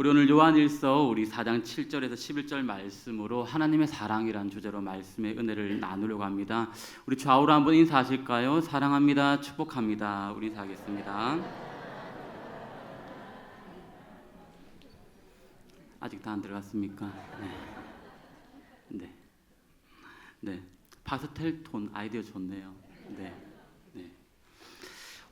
우리 오늘 요한일서 우리 4장 7절에서 11절 말씀으로 하나님의 사랑이란 주제로 말씀의 은혜를 나누려고 합니다. 우리 좌우로 한번 인사하실까요? 사랑합니다. 축복합니다. 우리 인사하겠습니다. 아직 다 안 들어갔습니까? 네. 파스텔 톤 아이디어 좋네요. 네.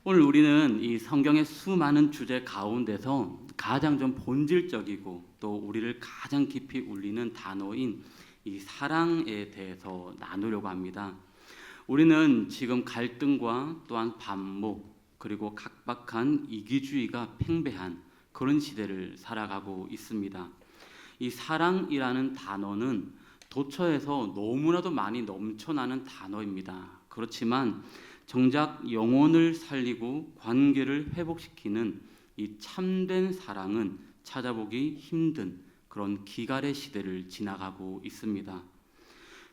오늘 우리는 이 성경의 수많은 주제 가운데서 가장 좀 본질적이고 또 우리를 가장 깊이 울리는 단어인 이 사랑에 대해서 나누려고 합니다. 우리는 지금 갈등과 또한 반목 그리고 각박한 이기주의가 팽배한 그런 시대를 살아가고 있습니다. 이 사랑이라는 단어는 도처에서 너무나도 많이 넘쳐나는 단어입니다. 그렇지만 정작 영혼을 살리고 관계를 회복시키는 이 참된 사랑은 찾아보기 힘든 그런 기갈의 시대를 지나가고 있습니다.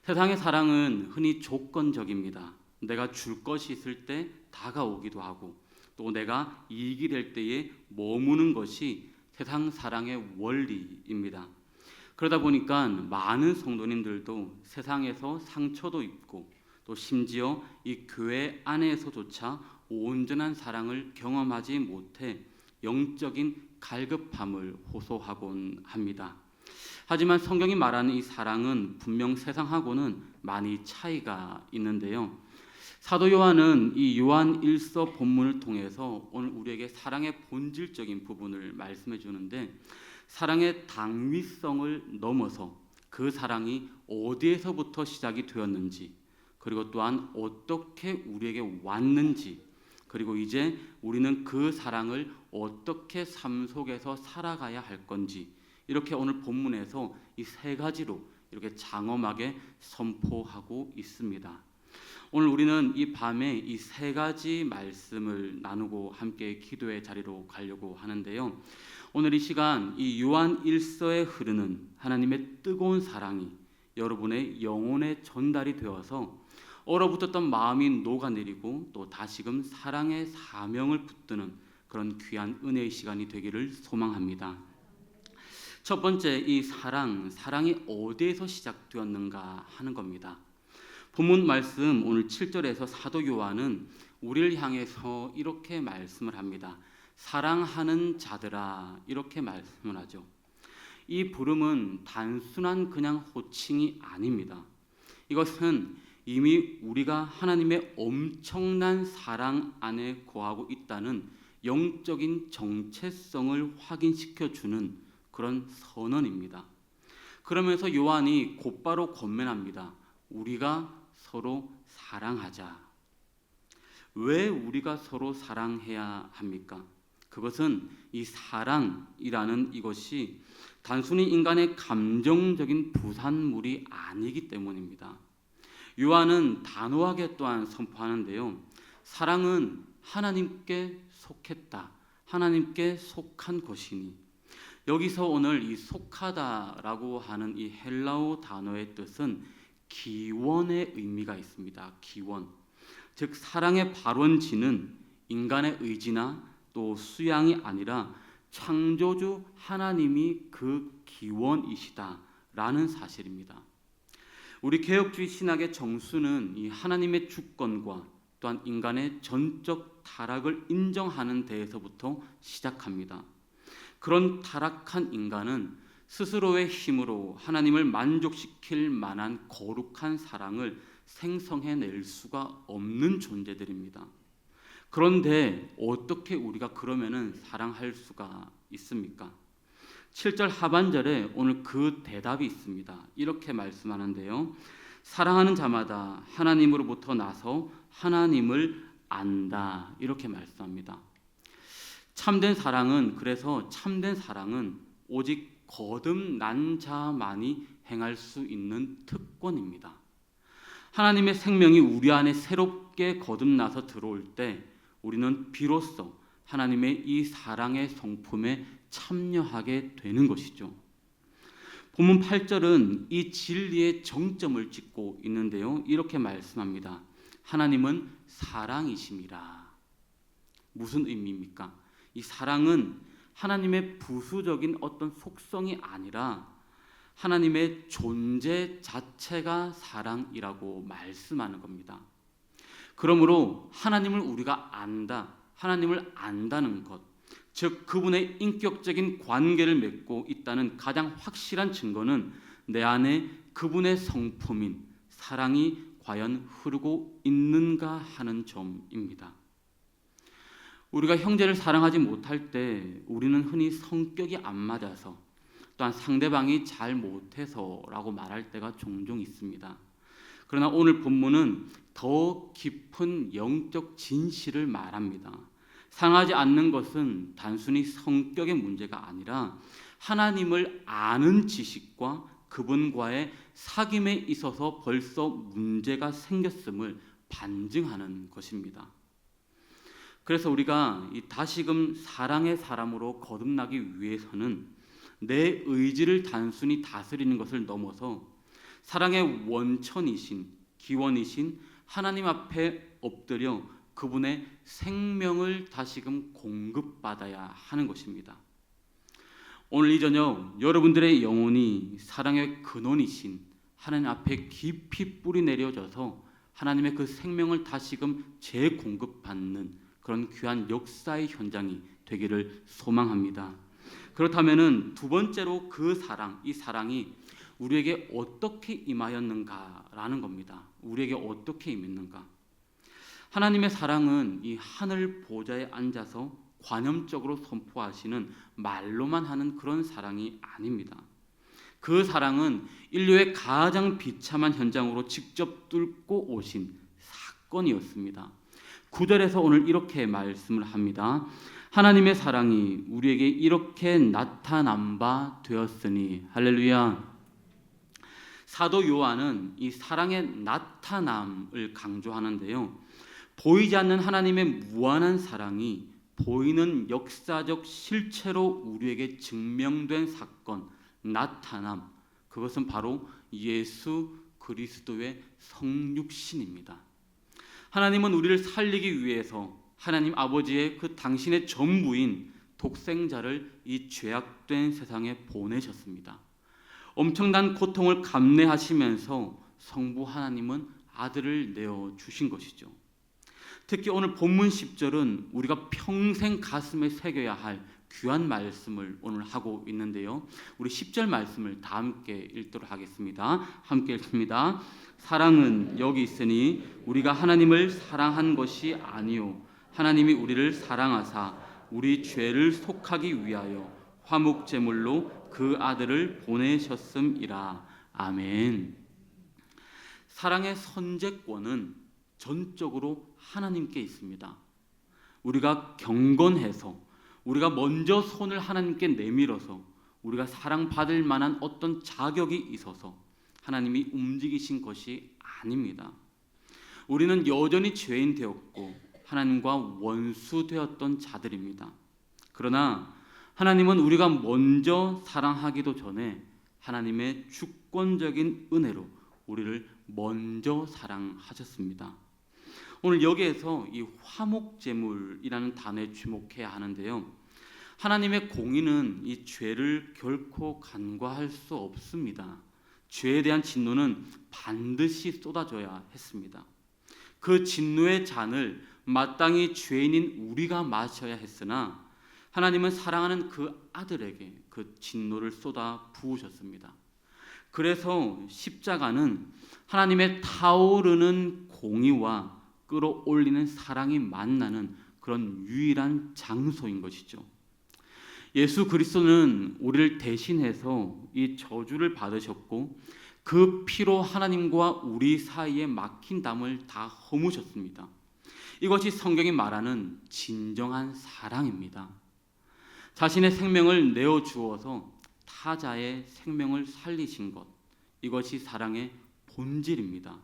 세상의 사랑은 흔히 조건적입니다. 내가 줄 것이 있을 때 다가오기도 하고 또 내가 이익이 될 때에 머무는 것이 세상 사랑의 원리입니다. 그러다 보니까 많은 성도님들도 세상에서 상처도 입고 또 심지어 이 교회 안에서조차 온전한 사랑을 경험하지 못해 영적인 갈급함을 호소하곤 합니다. 하지만 성경이 말하는 이 사랑은 분명 세상하고는 많이 차이가 있는데요. 사도 요한은 이 요한 1서 본문을 통해서 오늘 우리에게 사랑의 본질적인 부분을 말씀해 주는데, 사랑의 당위성을 넘어서 그 사랑이 어디에서부터 시작이 되었는지, 그리고 또한 어떻게 우리에게 왔는지, 그리고 이제 우리는 그 사랑을 어떻게 삶 속에서 살아가야 할 건지, 이렇게 오늘 본문에서 이 세 가지로 이렇게 장엄하게 선포하고 있습니다. 오늘 우리는 이 밤에 이 세 가지 말씀을 나누고 함께 기도의 자리로 가려고 하는데요. 오늘 이 시간 이 요한 1서에 흐르는 하나님의 뜨거운 사랑이 여러분의 영혼에 전달이 되어서 얼어붙었던 마음이 녹아내리고 또 다시금 사랑의 사명을 붙드는 그런 귀한 은혜의 시간이 되기를 소망합니다. 첫 번째, 이 사랑이 어디에서 시작되었는가 하는 겁니다. 본문 말씀 오늘 7절에서 사도 요한은 우리를 향해서 이렇게 말씀을 합니다. 사랑하는 자들아, 이렇게 말씀을 하죠. 이 부름은 단순한 그냥 호칭이 아닙니다. 이것은 이미 우리가 하나님의 엄청난 사랑 안에 거하고 있다는 영적인 정체성을 확인시켜주는 그런 선언입니다. 그러면서 요한이 곧바로 권면합니다. 우리가 서로 사랑하자. 왜 우리가 서로 사랑해야 합니까? 그것은 이 사랑이라는 이것이 단순히 인간의 감정적인 부산물이 아니기 때문입니다. 요한은 단호하게 또한 선포하는데요. 사랑은 하나님께 속했다. 하나님께 속한 것이니. 여기서 오늘 이 속하다라고 하는 이 헬라어 단어의 뜻은 기원의 의미가 있습니다. 기원. 즉 사랑의 발원지는 인간의 의지나 또 수양이 아니라 창조주 하나님이 그 기원이시다라는 사실입니다. 우리 개혁주의 신학의 정수는 이 하나님의 주권과 또한 인간의 전적 타락을 인정하는 데에서부터 시작합니다. 그런 타락한 인간은 스스로의 힘으로 하나님을 만족시킬 만한 거룩한 사랑을 생성해낼 수가 없는 존재들입니다. 그런데 어떻게 우리가 그러면은 사랑할 수가 있습니까? 7절 하반절에 오늘 그 대답이 있습니다. 이렇게 말씀하는데요. 사랑하는 자마다 하나님으로부터 나서 하나님을 안다. 이렇게 말씀합니다. 그래서 참된 사랑은 오직 거듭난 자만이 행할 수 있는 특권입니다. 하나님의 생명이 우리 안에 새롭게 거듭나서 들어올 때 우리는 비로소 하나님의 이 사랑의 성품에 참여하게 되는 것이죠. 본문 8절은 이 진리의 정점을 찍고 있는데요. 이렇게 말씀합니다. 하나님은 사랑이심이라. 무슨 의미입니까? 이 사랑은 하나님의 부수적인 어떤 속성이 아니라 하나님의 존재 자체가 사랑이라고 말씀하는 겁니다. 그러므로 하나님을 우리가 안다, 하나님을 안다는 것, 즉 그분의 인격적인 관계를 맺고 있다는 가장 확실한 증거는 내 안에 그분의 성품인 사랑이 과연 흐르고 있는가 하는 점입니다. 우리가 형제를 사랑하지 못할 때 우리는 흔히 성격이 안 맞아서, 또한 상대방이 잘 못해서라고 말할 때가 종종 있습니다. 그러나 오늘 본문은 더 깊은 영적 진실을 말합니다. 사랑하지 않는 것은 단순히 성격의 문제가 아니라 하나님을 아는 지식과 그분과의 사귐에 있어서 벌써 문제가 생겼음을 반증하는 것입니다. 그래서 우리가 이 다시금 사랑의 사람으로 거듭나기 위해서는 내 의지를 단순히 다스리는 것을 넘어서 사랑의 원천이신, 기원이신 하나님 앞에 엎드려 그분의 생명을 다시금 공급받아야 하는 것입니다. 오늘 이 저녁 여러분들의 영혼이 사랑의 근원이신 하나님 앞에 깊이 뿌리 내려져서 하나님의 그 생명을 다시금 재공급받는 그런 귀한 역사의 현장이 되기를 소망합니다. 그렇다면은 두 번째로 그 사랑, 이 사랑이 우리에게 어떻게 임하였는가라는 겁니다. 우리에게 어떻게 임했는가? 하나님의 사랑은 이 하늘 보좌에 앉아서 관념적으로 선포하시는 말로만 하는 그런 사랑이 아닙니다. 그 사랑은 인류의 가장 비참한 현장으로 직접 뚫고 오신 사건이었습니다. 9절에서 오늘 이렇게 말씀을 합니다. 하나님의 사랑이 우리에게 이렇게 나타난 바 되었으니, 할렐루야. 사도 요한은 이 사랑의 나타남을 강조하는데요, 보이지 않는 하나님의 무한한 사랑이 보이는 역사적 실체로 우리에게 증명된 사건, 나타남, 그것은 바로 예수 그리스도의 성육신입니다. 하나님은 우리를 살리기 위해서 하나님 아버지의 그 당신의 전부인 독생자를 이 죄악된 세상에 보내셨습니다. 엄청난 고통을 감내하시면서 성부 하나님은 아들을 내어주신 것이죠. 특히 오늘 본문 10절은 우리가 평생 가슴에 새겨야 할 귀한 말씀을 오늘 하고 있는데요, 우리 10절 말씀을 다 함께 읽도록 하겠습니다. 함께 읽습니다. 사랑은 여기 있으니 우리가 하나님을 사랑한 것이 아니요 하나님이 우리를 사랑하사 우리 죄를 속하기 위하여 화목제물로 그 아들을 보내셨음이라. 아멘. 사랑의 선제권은 전적으로 하나님께 있습니다. 우리가 경건해서, 우리가 먼저 손을 하나님께 내밀어서 우리가 사랑받을 만한 어떤 자격이 있어서 하나님이 움직이신 것이 아닙니다. 우리는 여전히 죄인 되었고 하나님과 원수되었던 자들입니다. 그러나 하나님은 우리가 먼저 사랑하기도 전에 하나님의 주권적인 은혜로 우리를 먼저 사랑하셨습니다. 오늘 여기에서 이 화목제물이라는 단어에 주목해야 하는데요, 하나님의 공의는 이 죄를 결코 간과할 수 없습니다. 죄에 대한 진노는 반드시 쏟아져야 했습니다. 그 진노의 잔을 마땅히 죄인인 우리가 마셔야 했으나 하나님은 사랑하는 그 아들에게 그 진노를 쏟아 부으셨습니다. 그래서 십자가는 하나님의 타오르는 공의와 끌어올리는 사랑이 만나는 그런 유일한 장소인 것이죠. 예수 그리스도는 우리를 대신해서 이 저주를 받으셨고 그 피로 하나님과 우리 사이에 막힌 담을 다 허무셨습니다. 이것이 성경이 말하는 진정한 사랑입니다. 자신의 생명을 내어주어서 타자의 생명을 살리신 것, 이것이 사랑의 본질입니다.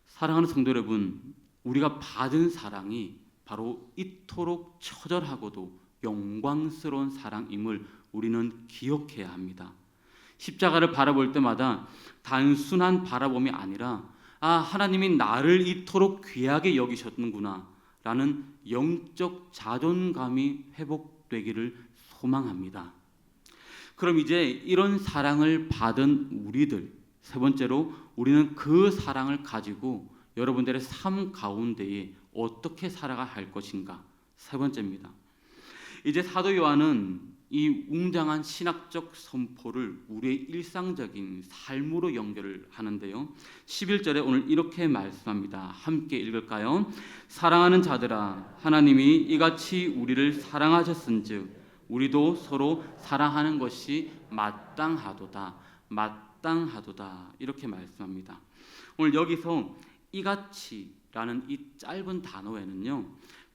사랑하는 성도 여러분, 우리가 받은 사랑이 바로 이토록 처절하고도 영광스러운 사랑임을 우리는 기억해야 합니다. 십자가를 바라볼 때마다 단순한 바라봄이 아니라 하나님이 나를 이토록 귀하게 여기셨는구나 라는 영적 자존감이 회복되어야 회복되기를 소망합니다. 그럼 이제 이런 사랑을 받은 우리들, 세 번째로 우리는 그 사랑을 가지고 여러분들의 삶 가운데에 어떻게 살아가 할 것인가? 세 번째입니다. 이제 사도 요한은 이 웅장한 신학적 선포를 우리의 일상적인 삶으로 연결을 하는데요. 11절에 오늘 이렇게 말씀합니다. 함께 읽을까요? 사랑하는 자들아, 하나님이 이같이 우리를 사랑하셨은즉 우리도 서로 사랑하는 것이 마땅하도다. 마땅하도다. 이렇게 말씀합니다. 오늘 여기서 이같이라는 이 짧은 단어에는요,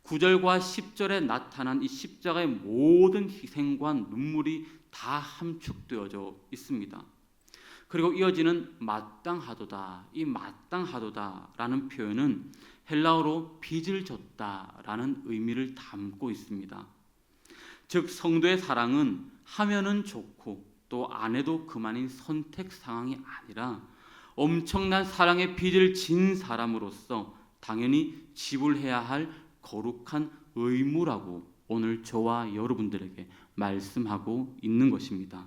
9절과 10절에 나타난 이 십자가의 모든 희생과 눈물이 다 함축되어져 있습니다. 그리고 이어지는 마땅하도다. 이 마땅하도다라는 표현은 헬라어로 빚을 졌다라는 의미를 담고 있습니다. 즉 성도의 사랑은 하면은 좋고 또 안 해도 그만인 선택 상황이 아니라 엄청난 사랑의 빚을 진 사람으로서 당연히 지불해야 할 거룩한 의무라고 오늘 저와 여러분들에게 말씀하고 있는 것입니다.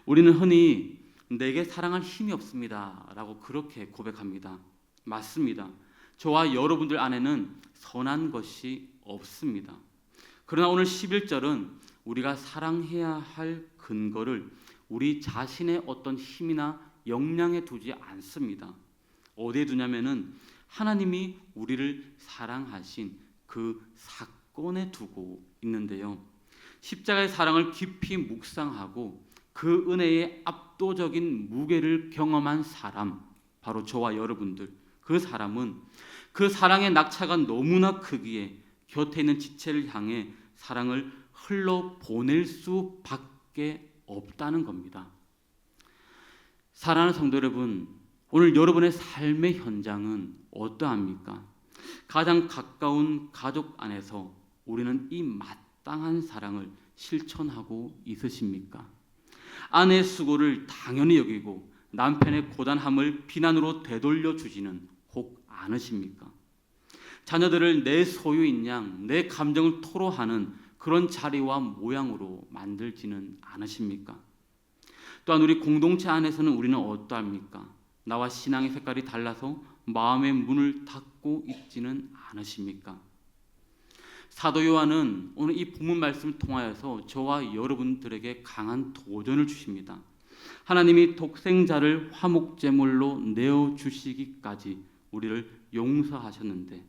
우리는 흔히 내게 사랑할 힘이 없습니다 라고 그렇게 고백합니다. 맞습니다. 저와 여러분들 안에는 선한 것이 없습니다. 그러나 오늘 11절은 우리가 사랑해야 할 근거를 우리 자신의 어떤 힘이나 역량에 두지 않습니다. 어디에 두냐면은 하나님이 우리를 사랑하신 그 사건에 두고 있는데요. 십자가의 사랑을 깊이 묵상하고 그 은혜의 압도적인 무게를 경험한 사람, 바로 저와 여러분들, 그 사람은 그 사랑의 낙차가 너무나 크기에 곁에 있는 지체를 향해 사랑을 흘러보낼 수밖에 없다는 겁니다. 사랑하는 성도 여러분, 오늘 여러분의 삶의 현장은 어떠합니까? 가장 가까운 가족 안에서 우리는 이 마땅한 사랑을 실천하고 있으십니까? 아내의 수고를 당연히 여기고 남편의 고단함을 비난으로 되돌려 주지는 혹 않으십니까? 자녀들을 내 소유인 양, 내 감정을 토로하는 그런 자리와 모양으로 만들지는 않으십니까? 또한 우리 공동체 안에서는 우리는 어떠합니까? 나와 신앙의 색깔이 달라서 마음의 문을 닫고 있지는 않으십니까? 사도 요한은 오늘 이 본문 말씀을 통하여서 저와 여러분들에게 강한 도전을 주십니다. 하나님이 독생자를 화목제물로 내어주시기까지 우리를 용서하셨는데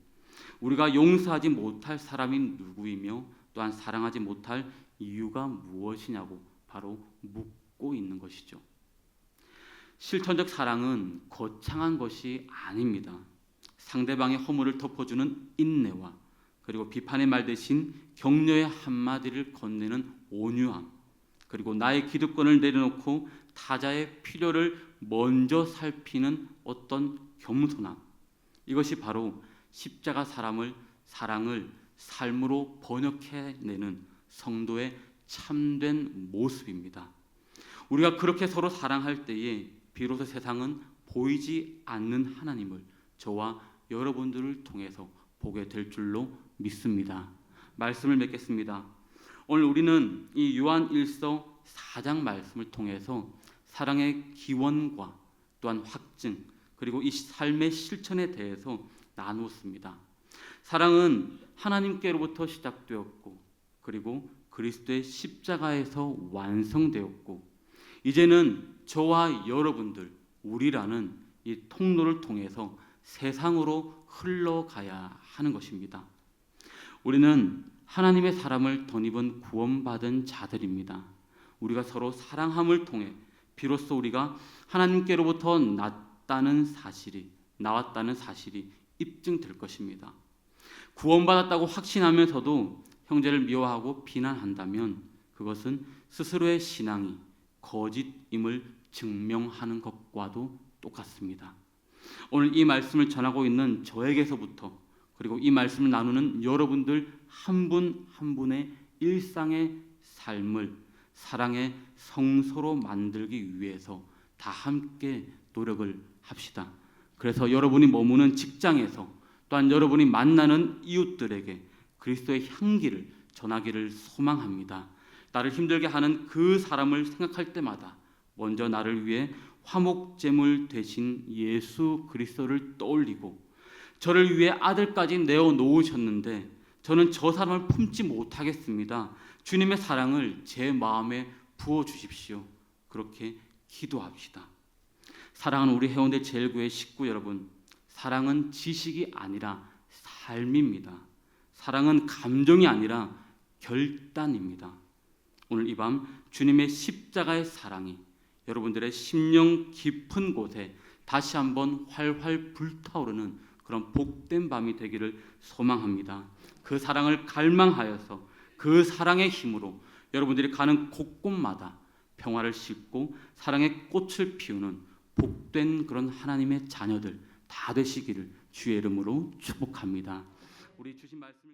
우리가 용서하지 못할 사람이 누구이며 또한 사랑하지 못할 이유가 무엇이냐고 바로 묻고 있는 것이죠. 실천적 사랑은 거창한 것이 아닙니다. 상대방의 허물을 덮어주는 인내와 그리고 비판의 말 대신 격려의 한마디를 건네는 온유함, 그리고 나의 기득권을 내려놓고 타자의 필요를 먼저 살피는 어떤 겸손함, 이것이 바로 십자가 사랑을 삶으로 번역해내는 성도의 참된 모습입니다. 우리가 그렇게 서로 사랑할 때에 비로소 세상은 보이지 않는 하나님을 저와 여러분들을 통해서 보게 될 줄로 믿습니다. 말씀을 맺겠습니다. 오늘 우리는 이 요한 1서 4장 말씀을 통해서 사랑의 기원과 또한 확증 그리고 이 삶의 실천에 대해서 나누었습니다. 사랑은 하나님께로부터 시작되었고 그리고 그리스도의 십자가에서 완성되었고 이제는 저와 여러분들 우리라는 이 통로를 통해서 세상으로 흘러가야 하는 것입니다. 우리는 하나님의 사랑을 덧입은 구원받은 자들입니다. 우리가 서로 사랑함을 통해 비로소 우리가 하나님께로부터 나왔다는 사실이 입증될 것입니다. 구원받았다고 확신하면서도 형제를 미워하고 비난한다면 그것은 스스로의 신앙이 거짓임을 증명하는 것과도 똑같습니다. 오늘 이 말씀을 전하고 있는 저에게서부터 그리고 이 말씀을 나누는 여러분들 한 분 한 분의 일상의 삶을 사랑의 성소로 만들기 위해서 다 함께 노력을 합시다. 그래서 여러분이 머무는 직장에서 또한 여러분이 만나는 이웃들에게 그리스도의 향기를 전하기를 소망합니다. 나를 힘들게 하는 그 사람을 생각할 때마다 먼저 나를 위해 화목제물 되신 예수 그리스도를 떠올리고 저를 위해 아들까지 내어 놓으셨는데 저는 저 사람을 품지 못하겠습니다. 주님의 사랑을 제 마음에 부어 주십시오. 그렇게 기도합시다. 사랑하는 우리 해운대 제일교회 식구 여러분, 사랑은 지식이 아니라 삶입니다. 사랑은 감정이 아니라 결단입니다. 오늘 이 밤 주님의 십자가의 사랑이 여러분들의 심령 깊은 곳에 다시 한번 활활 불타오르는 그런 복된 밤이 되기를 소망합니다. 그 사랑을 갈망하여서 그 사랑의 힘으로 여러분들이 가는 곳곳마다 평화를 싣고 사랑의 꽃을 피우는 복된 그런 하나님의 자녀들 다 되시기를 주의 이름으로 축복합니다. 우리 주신 말씀